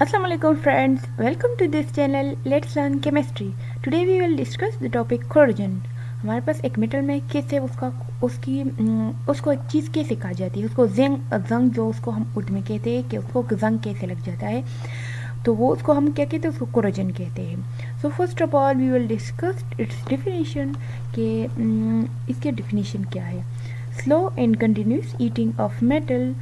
Assalamu alaikum friends, welcome to this channel. Let's learn chemistry. Today we will discuss the topic corrosion. हमारे पास एक metal में कैसे उसको एक चीज़ कैसे कहा जाती है, उसको जंग जो उसको हम उर्दू में कहते हैं कि उसको जंग कैसे लग जाता है, तो वो उसको हम क्या कहते हैं, उसको कोरोजन कहते हैं. So first of all we will discuss its definition कि इसके डिफिनीशन क्या है. Slow and continuous eating of metal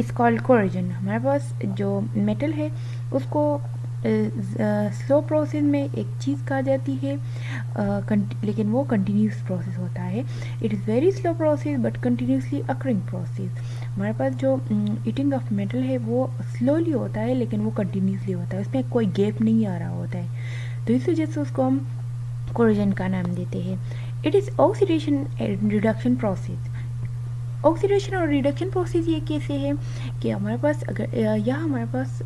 is called corrosion. हमारे पास जो मेटल है उसको स्लो प्रोसेस में एक चीज़ कहा जाती है, लेकिन वो कंटिन्यूस प्रोसेस होता है. It is very slow process but continuously occurring process. हमारे पास जो ईटिंग ऑफ मेटल है वो स्लोली होता है लेकिन वो कंटिन्यूसली होता है, उसमें कोई गैप नहीं आ रहा होता है, तो इस वजह से उसको हम कोरोजन का नाम देते हैं. It is oxidation and reduction process. Oxidation और रिडक्शन प्रोसेस ये कैसे है कि हमारे पास अगर यहाँ हमारे पास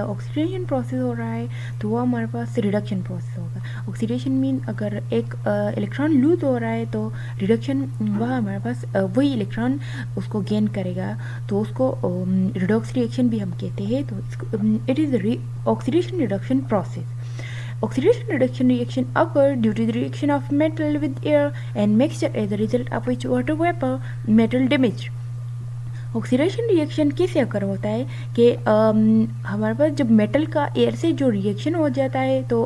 ऑक्सीडेशन प्रोसेस हो रहा है तो वो हमारे पास रिडक्शन प्रोसेस होगा. ऑक्सीडेशन मीन अगर एक इलेक्ट्रॉन लूज हो रहा है, तो रिडक्शन वह हमारे पास वही इलेक्ट्रॉन उसको गेन करेगा, तो उसको रिडॉक्स रिएक्शन भी हम कहते हैं. तो it is oxidation reduction process. Oxidation reduction reaction occur due to the reaction of metal with air and mixture, as a result of which water vapor metal damage. Oxidation reaction कैसे अकर होता है कि हमारे पास जब मेटल का air से जो reaction हो जाता है तो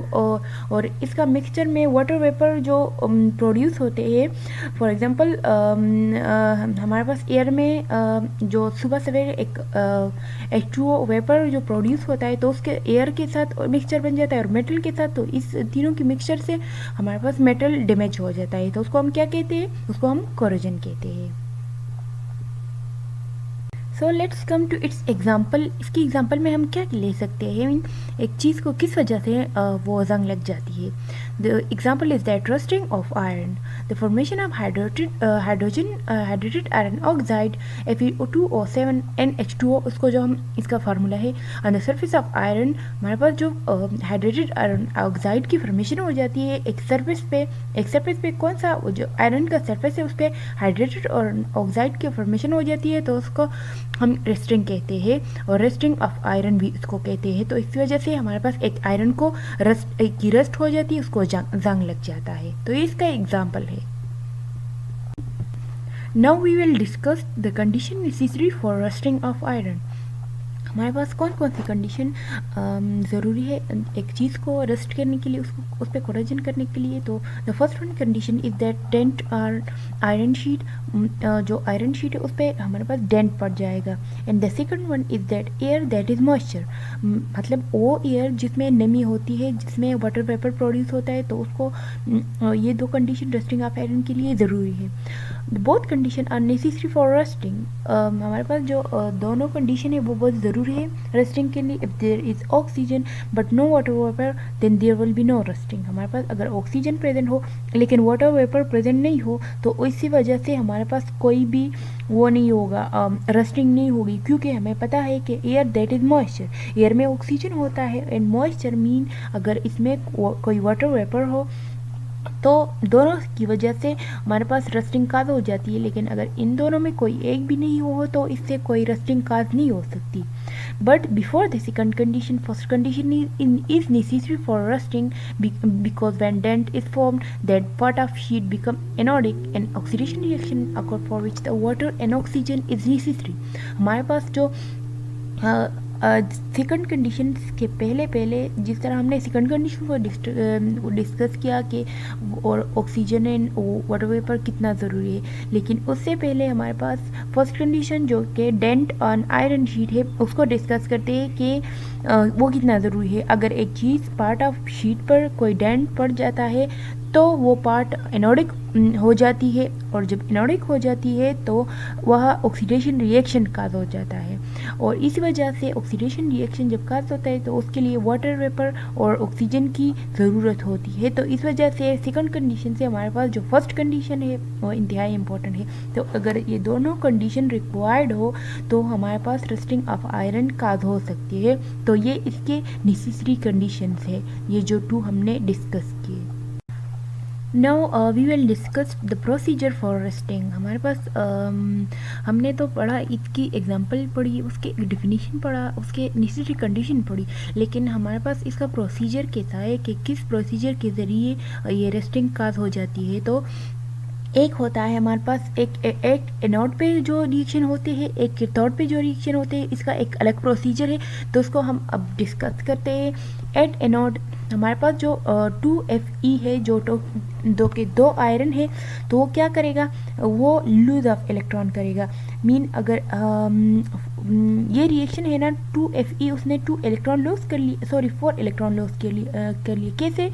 और इसका मिक्सचर में वाटर वेपर जो प्रोड्यूस होते हैं. फॉर एग्जांपल हमारे पास एयर में जो सुबह सवेरे एक H2O वेपर जो प्रोड्यूस होता है, तो उसके एयर के साथ मिक्सचर बन जाता है और मेटल के साथ, तो इस तीनों की मिक्सचर से हमारे पास मेटल डैमेज हो जाता है, तो उसको हम क्या कहते हैं, उसको हम कोरोजन कहते हैं. So let's come to its example. इसकी एग्जाम्पल में हम क्या ले सकते हैं, एक चीज़ को किस वजह से वो जंग लग जाती है. The example is that rusting of iron. The formation of hydrated iron oxide Fe2O7 NH2O, उसको जो हम इसका फार्मूला है. On the surface of iron हमारे पास जो हाइड्रेटेड आयरन ऑक्साइड की फॉर्मेशन हो जाती है एक सरफेस पे कौन सा जो आयरन का सरफेस है उस पर हाइड्रेटेड और ऑक्साइड की फॉर्मेशन हो जाती है, तो उसको हम रेस्टिंग कहते हैं, और रेस्टिंग ऑफ आयरन भी इसको कहते हैं. तो इस वजह से हमारे पास एक आयरन को रस्ट हो जाती है, उसको जंग लग जाता है. तो ये इसका एग्जाम्पल है. Now we will discuss the condition necessary for rusting of iron. हमारे पास कौन कौन सी कंडीशन ज़रूरी है एक चीज़ को रस्ट करने के लिए, उसको उस पर कोरोजन करने के लिए. तो the first one condition is that didn't और आयरन शीट, जो आयरन शीट है उस पर हमारे पास डेंट पड़ जाएगा. And the second one is that air that is moisture, मतलब वो एयर जिसमें नमी होती है, जिसमें वाटर वेपर प्रोड्यूस होता है, तो उसको ये दो कंडीशन रस्टिंग ऑफ आयरन के लिए ज़रूरी है. Both condition are necessary for rusting. हमारे पास जो दोनों कंडीशन है वो बहुत ज़रूरी है रस्टिंग के लिए. If there is oxygen but no water vapour then there will be no rusting. हमारे पास अगर ऑक्सीजन प्रेजेंट हो लेकिन वाटर वेपर प्रेजेंट नहीं हो, तो इसी वजह से हमारे पास कोई भी वो नहीं होगा, रस्टिंग नहीं होगी, क्योंकि हमें पता है कि air that is moisture, air में ऑक्सीजन होता है एंड मॉइस्चर मीन अगर इसमें कोई वाटर वेपर हो तो दोनों की वजह से हमारे पास रस्टिंग काज हो जाती है. लेकिन अगर इन दोनों में कोई एक भी नहीं हो तो इससे कोई रस्टिंग काज नहीं हो सकती. But before the second condition, first condition is necessary for rusting because when dent is formed, that part of sheet become anodic and oxidation reaction occur for which the water and oxygen is necessary. हमारे पास जो second condition के पहले जिस तरह हमने second condition को discuss किया कि और ऑक्सीजन एंड वाटर वेपर कितना ज़रूरी है, लेकिन उससे पहले हमारे पास फर्स्ट कंडीशन जो कि डेंट ऑन आयरन शीट है उसको डिस्कस करते हैं कि वो कितना ज़रूरी है. अगर एक चीज़ पार्ट ऑफ शीट पर कोई डेंट पड़ जाता है तो वो पार्ट एनोडिक हो जाती है, और जब एनोडिक हो जाती है तो वह ऑक्सीडेशन रिएक्शन काज हो जाता है. और इस वजह से ऑक्सीडेशन रिएक्शन जब काज होता है तो उसके लिए वाटर वेपर और ऑक्सीजन की ज़रूरत होती है. तो इस वजह से सेकंड कंडीशन से हमारे पास जो फर्स्ट कंडीशन है वो इंतहाई इम्पोर्टेंट है. तो अगर ये दोनों कंडीशन रिक्वायर्ड हो तो हमारे पास रस्टिंग ऑफ आयरन काज हो सकती है. तो ये इसके नेसेसरी कंडीशंस है, ये जो टू हमने डिस्कस किए. Now we will discuss the procedure for rusting. हमारे पास हमने तो पढ़ा, इसकी एग्जांपल पढ़ी, उसके डिफिनीशन पढ़ा, उसके नेसेसरी कंडीशन पढ़ी, लेकिन हमारे पास इसका प्रोसीजर कैसा है कि किस प्रोसीजर के ज़रिए ये रेस्टिंग काज हो जाती है। तो एक होता है हमारे पास एक एनोड पे जो रिएक्शन होते हैं, एक कैथोड पे जो रिएक्शन होते हैं, इसका एक अलग प्रोसीजर है, तो उसको हम अब डिस्कस करते हैं। एट एनोड हमारे पास जो 2Fe है, जो दो आयरन है, तो वो क्या करेगा, वो लूज ऑफ इलेक्ट्रॉन करेगा। मीन अगर ये रिएक्शन है ना 2Fe, उसने 2 इलेक्ट्रॉन लॉस कर लिए, सॉरी 4 इलेक्ट्रॉन लॉस कर लिए कैसे,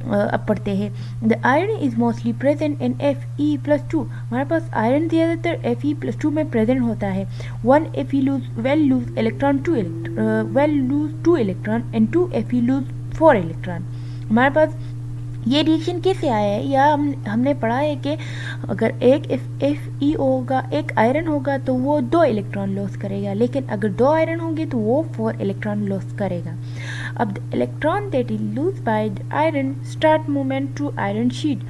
अब पढ़ते हैं। The iron is mostly present in Fe+2। हमारे पास आयरन ज़्यादातर Fe+2 में प्रेजेंट होता है। 1 Fe lose electron 2 electron and 2 Fe lose 4 electron. हमारे पास ये रिएक्शन कैसे आया है, या हमने पढ़ा है कि अगर एक Fe होगा, एक आयरन होगा, तो वो 2 इलेक्ट्रॉन लॉस करेगा, लेकिन अगर 2 आयरन होंगे तो वो 4 इलेक्ट्रॉन लॉस करेगा। अब the electron that is lose by the iron start movement to iron sheet.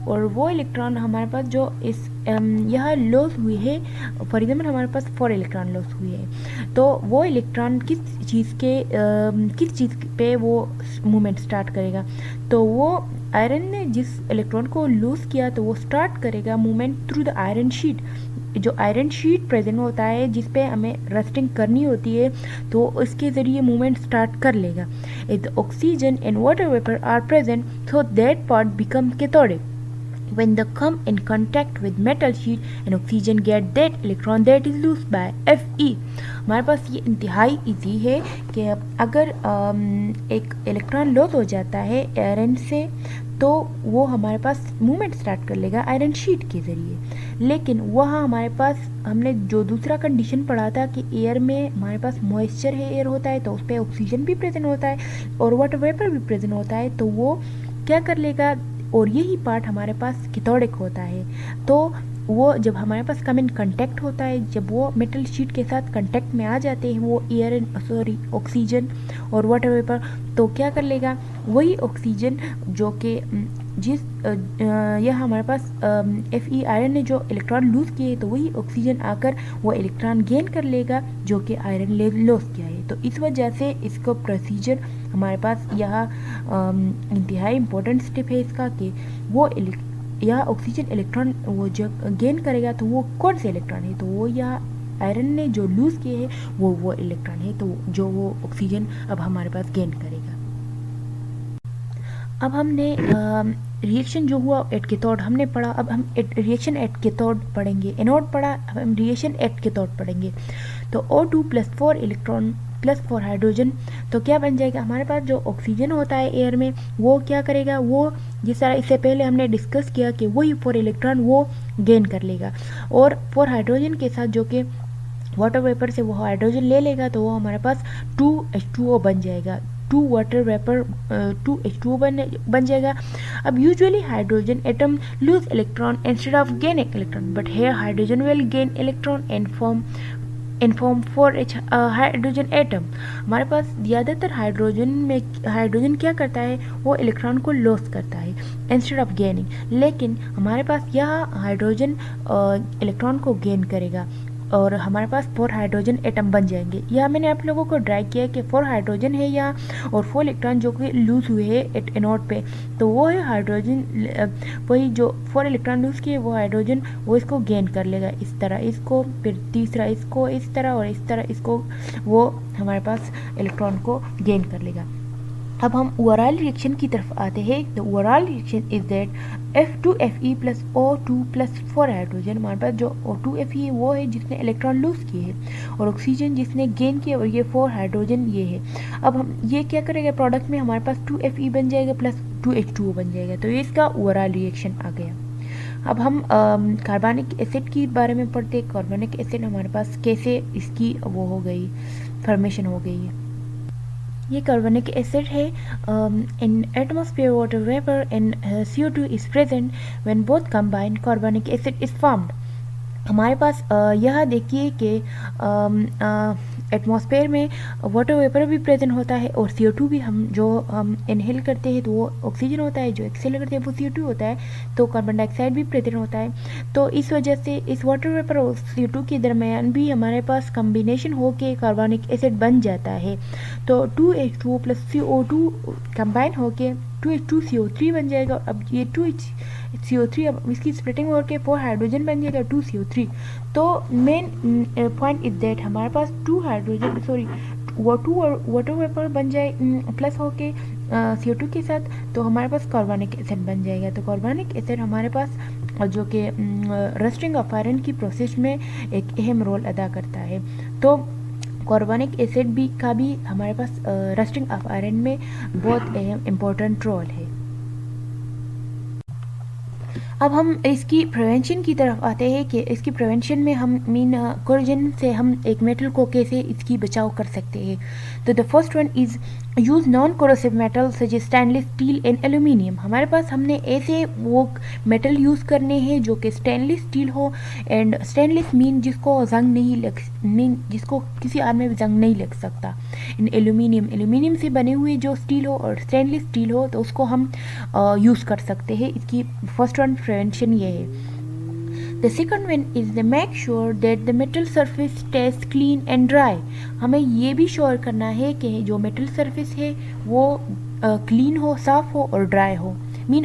और वो इलेक्ट्रॉन हमारे पास जो इस यहाँ लॉस हुए है, फॉर एग्जाम्पल हमारे पास 4 इलेक्ट्रॉन लॉस हुए हैं, तो वो इलेक्ट्रॉन किस चीज़ पे वो मूवमेंट स्टार्ट करेगा, तो वो आयरन ने जिस इलेक्ट्रॉन को लूज किया, तो वो स्टार्ट करेगा movement through the iron sheet. जो आयरन शीट प्रेजेंट होता है जिस पे हमें रस्टिंग करनी होती है, तो इसके ज़रिए मूवमेंट स्टार्ट कर लेगा। If oxygen and water vapour are present, so that part become cathodic. When they come in contact with metal sheet and oxygen get that electron that is lost by Fe। हमारे पास ये इंतहाई easy है कि अगर एक electron loss हो जाता है आयरन से, तो वो हमारे पास मूवमेंट स्टार्ट कर लेगा आयरन शीट के ज़रिए। लेकिन वहाँ हमारे पास हमने जो दूसरा कंडीशन पढ़ा था कि एयर में हमारे पास मॉइस्चर है, एयर होता है, तो उस पर ऑक्सीजन भी प्रेजेंट होता है और वाटर वेपर भी प्रेजेंट होता है, तो वो क्या कर लेगा, और यही पार्ट हमारे पास कैथोडिक होता है। तो वो जब हमारे पास कम इन कंटेक्ट होता है, जब वो मेटल शीट के साथ कंटेक्ट में आ जाते हैं वो ऑक्सीजन और वाटर वेपर, तो क्या कर लेगा, वही ऑक्सीजन जो कि यह हमारे पास Fe आयरन ने जो इलेक्ट्रॉन लूज किए, तो वही ऑक्सीजन आकर वो इलेक्ट्रॉन गेन कर लेगा जो कि आयरन ले लॉस किया है। तो इस वजह से इसको प्रोसीजर हमारे पास यह इंतहाई इम्पोर्टेंट स्टेप है इसका, कि वो यह ऑक्सीजन इलेक्ट्रॉन वो जब गेन करेगा, तो वो कौन से इलेक्ट्रॉन है, तो वो यह आयरन ने जो लूज़ किए हैं वो इलेक्ट्रॉन है, तो जो वो ऑक्सीजन अब हमारे पास गेन करेगा। अब हमने रिएक्शन जो हुआ एट कैथोड हमने पढ़ा, अब हम रिएक्शन एट कैथोड पढ़ेंगे। एनोड पढ़ा, अब हम रिएक्शन एट कैथोड पढ़ेंगे। तो O2 + 4 इलेक्ट्रॉन + 4 हाइड्रोजन, तो क्या बन जाएगा, हमारे पास जो ऑक्सीजन होता है एयर में, वो क्या करेगा, वो जिस तरह इससे पहले हमने डिस्कस किया कि वही 4 इलेक्ट्रॉन वो गेन कर लेगा, और 4 हाइड्रोजन के साथ जो कि वाटर वेपर से वो हाइड्रोजन ले लेगा, तो वो हमारे पास 2H2O बन जाएगा। 2 वाटर वेपर 2H2O बन जाएगा। अब usually hydrogen atom loose electron instead of gaining electron, but here hydrogen will gain electron and form 4H hydrogen atom. हमारे पास ज़्यादातर हाइड्रोजन क्या करता है, वो इलेक्ट्रॉन को लॉस करता है इंस्टेड ऑफ गेनिंग, लेकिन हमारे पास यह हाइड्रोजन इलेक्ट्रॉन को गेन करेगा और हमारे पास 4 हाइड्रोजन एटम बन जाएंगे। यह मैंने आप लोगों को ड्राई किया कि 4 हाइड्रोजन है यहाँ और 4 इलेक्ट्रॉन जो कि लूज हुए हैं एनोड पे, तो वो है हाइड्रोजन, वही जो 4 इलेक्ट्रॉन लूज किए वो हाइड्रोजन वो इसको गेन कर लेगा, इस तरह इसको, फिर तीसरा इसको इस तरह और इस तरह इसको, वो हमारे पास इलेक्ट्रॉन को गेन कर लेगा। अब हम ओवरऑल रिएक्शन की तरफ आते हैं। The overall reaction is that F2Fe + O2 + 4 hydrogen, हमारे पास जो O2Fe वो है जिसने इलेक्ट्रॉन लूज किए हैं और ऑक्सीजन जिसने गेन किया, और ये 4 हाइड्रोजन ये है। अब हम ये क्या करेंगे, प्रोडक्ट में हमारे पास 2Fe बन जाएगा प्लस 2H2O बन जाएगा, तो ये इसका ओवरऑल रिएक्शन आ गया। अब हम कार्बनिक एसिड की बारे में पढ़ते हैं। कार्बनिक एसिड हमारे पास कैसे इसकी वो हो गई, फॉर्मेशन हो गई है। ये कार्बनिक एसिड है। इन atmosphere water vapour and CO2 is present when both combine कार्बनिक एसिड इज फॉर्म्ड। हमारे पास यह देखिए कि एटमॉस्फेयर में वाटर वेपर भी प्रेजेंट होता है, और CO2 भी हम इनहेल करते हैं तो वो ऑक्सीजन होता है, जो एक्सहेल करते हैं वो CO2 होता है, तो कार्बन डाइऑक्साइड भी प्रेजेंट होता है। तो इस वजह से इस वाटर वेपर और CO2 के दरमियान भी हमारे पास कम्बिनेशन होके कार्बनिक एसिड बन जाता है। तो 2H2O प्लस CO2 कंबाइन होके 2H2CO3 बन जाएगा। अब ये 2CO3 अब इसकी स्प्लिटिंग होकर 4 हाइड्रोजन बन जाएगा 2CO3। तो मेन पॉइंट इज दैट हमारे पास 2 हाइड्रोजन सॉरी वाटर वेपर बन जाए प्लस होके CO2 के साथ, तो हमारे पास कार्बनिक एसिड बन जाएगा। तो कार्बनिक एसिड हमारे पास जो कि रस्टिंग ऑफ आयरन की प्रोसेस में एक अहम रोल अदा करता है। तो कार्बनिक एसिड भी हमारे पास रस्टिंग ऑफ आयरन में बहुत अहम इम्पोर्टेंट रोल है। अब हम इसकी प्रिवेंशन की तरफ आते हैं कि इसकी प्रिवेंशन में हम कोरोजन से हम एक मेटल को कैसे इसकी बचाव कर सकते हैं। तो the first one is use non corrosive metal such as stainless steel and aluminium. हमारे पास हमने ऐसे वो मेटल यूज़ करने हैं जो कि स्टेनलेस स्टील हो, एंड स्टेनलेस मीन जिसको किसी आग में भी जंग नहीं लग सकता। इन एल्यूमिनियम से बने हुए जो स्टील हो और स्टेनलेस स्टील हो तो उसको हम यूज़ कर सकते हैं। इसकी फर्स्ट वन प्रिवेंशन ये है। The second one is the make sure that the metal surface stage clean and dry. हमें ये भी श्योर करना है कि जो मेटल सरफेस है वो क्लीन हो, साफ़ हो और ड्राई हो।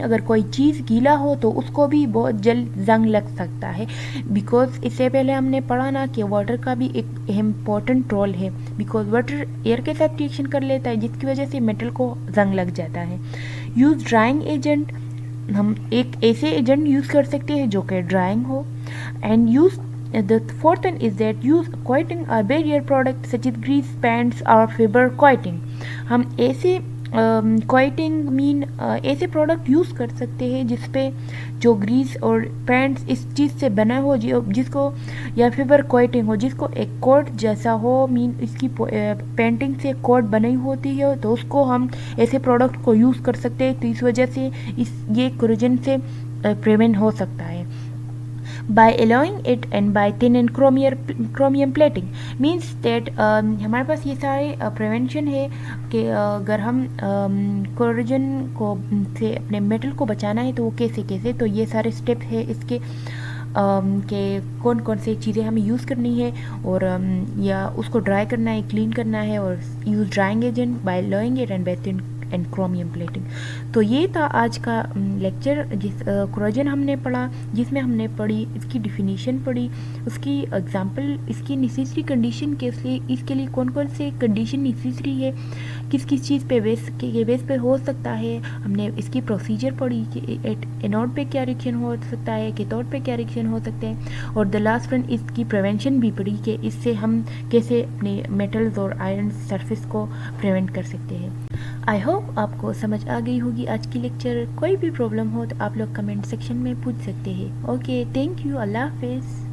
अगर कोई चीज़ गीला हो तो उसको भी बहुत जल्द जंग लग सकता है, बिकॉज इससे पहले हमने पढ़ा ना कि वाटर का भी एक इम्पॉर्टेंट रोल है, बिकॉज वाटर एयर के साथ रिएक्शन कर लेता है जिसकी वजह से मेटल को जंग लग जाता है। यूज़ ड्राइंग एजेंट, हम एक ऐसे एजेंट यूज़ कर सकते हैं जो कि ड्राइंग हो। And use the fourth one is that use coating or barrier product such as grease paints or fibre coating. हम ऐसे कोटिंग ऐसे प्रोडक्ट यूज़ कर सकते हैं जिसपे जो ग्रीस और पेंट्स इस चीज़ से बना हो जिसको या फाइबर कोटिंग हो जिसको एक कोट जैसा हो, इसकी पेंटिंग से कोट बनी होती है, तो उसको हम ऐसे प्रोडक्ट को यूज़ कर सकते हैं। तो इस वजह से ये कोरोजन से प्रिवेंट हो सकता है। by allowing it and by thin and chromium plating means that हमारे पास ये सारे प्रिवेंशन है कि अगर हम कोरोजन को से अपने मेटल को बचाना है तो वो कैसे तो ये सारे स्टेप है इसके कि कौन कौन से चीज़ें हमें यूज़ करनी है, और या उसको ड्राई करना है, क्लीन करना है, और use drying agent by allowing it and by thin and chromium plating. तो ये था आज का लेक्चर जिस कोरोजन हमने पढ़ा, जिसमें हमने पढ़ी इसकी डिफिनीशन पढ़ी, उसकी एग्जांपल, इसकी नेसेसरी कंडीशन इसके लिए कौन कौन से कंडीशन नेसेसरी है, किस किस चीज़ पे बेस पे हो सकता है। हमने इसकी प्रोसीजर पढ़ी कि एनोड पे क्या रिएक्शन हो सकता है, कैथोड पे क्या रिएक्शन हो सकते हैं, और द लास्ट वन इसकी प्रिवेंशन भी पढ़ी कि इससे हम कैसे अपने मेटल्स और आयरन सरफेस को प्रिवेंट कर सकते हैं। आई होप आपको समझ आ गई होगी आज की लेक्चर। कोई भी प्रॉब्लम हो तो आप लोग कमेंट सेक्शन में पूछ सकते हैं। ओके, थैंक यू, अल्लाह हाफिज़।